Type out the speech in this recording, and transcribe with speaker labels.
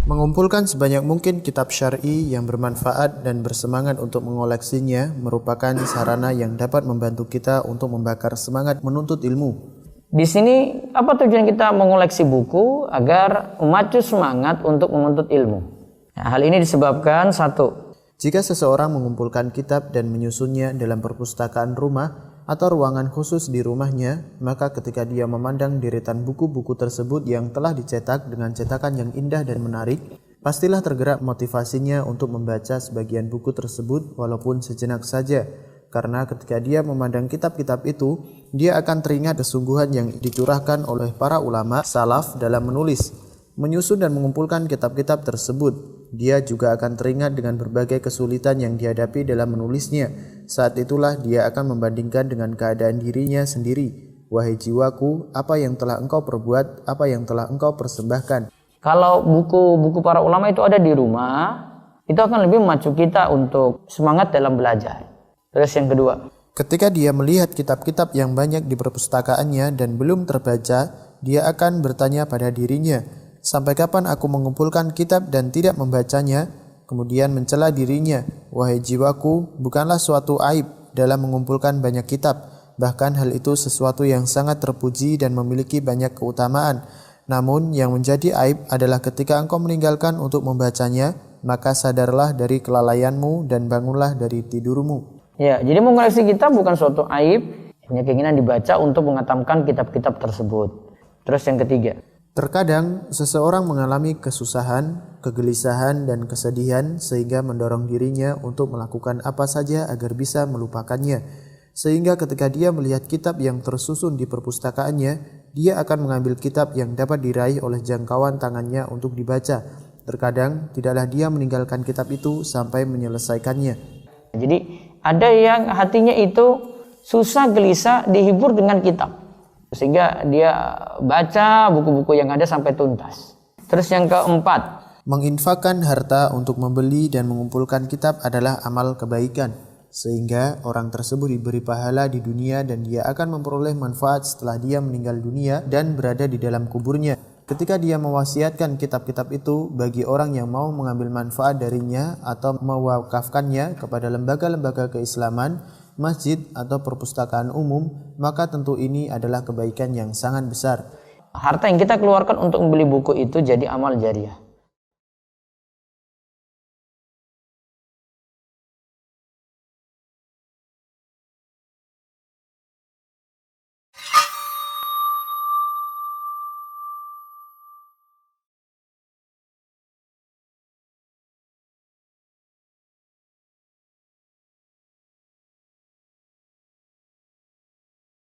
Speaker 1: Mengumpulkan sebanyak mungkin kitab syar'i yang bermanfaat dan bersemangat untuk mengoleksinya merupakan sarana yang dapat membantu kita untuk membakar semangat menuntut ilmu.
Speaker 2: Di sini apa tujuan kita mengoleksi buku? Agar memacu semangat untuk menuntut ilmu. Nah, hal ini disebabkan satu,
Speaker 1: jika seseorang mengumpulkan kitab dan menyusunnya dalam perpustakaan rumah atau ruangan khusus di rumahnya, maka ketika dia memandang deretan buku-buku tersebut yang telah dicetak dengan cetakan yang indah dan menarik, pastilah tergerak motivasinya untuk membaca sebagian buku tersebut walaupun sejenak saja. Karena ketika dia memandang kitab-kitab itu, dia akan teringat kesungguhan yang dicurahkan oleh para ulama salaf dalam menulis, menyusun dan mengumpulkan kitab-kitab tersebut. Dia juga akan teringat dengan berbagai kesulitan yang dihadapi dalam menulisnya. Saat itulah dia akan membandingkan dengan keadaan dirinya sendiri. Wahai jiwaku, apa yang telah engkau perbuat, apa yang telah engkau persembahkan.
Speaker 2: Kalau buku-buku para ulama itu ada di rumah, itu akan lebih memacu kita untuk semangat dalam belajar. Terus yang kedua,
Speaker 1: ketika dia melihat kitab-kitab yang banyak di perpustakaannya dan belum terbaca, dia akan bertanya pada dirinya, sampai kapan aku mengumpulkan kitab dan tidak membacanya? Kemudian mencela dirinya, wahai jiwaku, bukanlah suatu aib dalam mengumpulkan banyak kitab. Bahkan hal itu sesuatu yang sangat terpuji dan memiliki banyak keutamaan. Namun yang menjadi aib adalah ketika engkau meninggalkan untuk membacanya, maka sadarlah dari kelalaianmu dan bangunlah dari tidurmu.
Speaker 2: Ya, jadi mengoleksi kitab bukan suatu aib, hanya keinginan dibaca untuk menghatamkan kitab-kitab tersebut. Terus yang ketiga,
Speaker 1: terkadang seseorang mengalami kesusahan, kegelisahan, dan kesedihan sehingga mendorong dirinya untuk melakukan apa saja agar bisa melupakannya. Sehingga ketika dia melihat kitab yang tersusun di perpustakaannya, dia akan mengambil kitab yang dapat diraih oleh jangkauan tangannya untuk dibaca. Terkadang tidaklah dia meninggalkan kitab itu sampai menyelesaikannya.
Speaker 2: Jadi ada yang hatinya itu susah gelisah dihibur dengan kitab, sehingga dia baca buku-buku yang ada sampai tuntas. Terus yang keempat,
Speaker 1: menginfakkan harta untuk membeli dan mengumpulkan kitab adalah amal kebaikan, sehingga orang tersebut diberi pahala di dunia dan dia akan memperoleh manfaat setelah dia meninggal dunia dan berada di dalam kuburnya. Ketika dia mewasiatkan kitab-kitab itu bagi orang yang mau mengambil manfaat darinya atau mewakafkannya kepada lembaga-lembaga keislaman, masjid atau perpustakaan umum, maka tentu ini adalah kebaikan yang sangat besar.
Speaker 2: Harta yang kita keluarkan untuk membeli buku itu jadi amal jariah.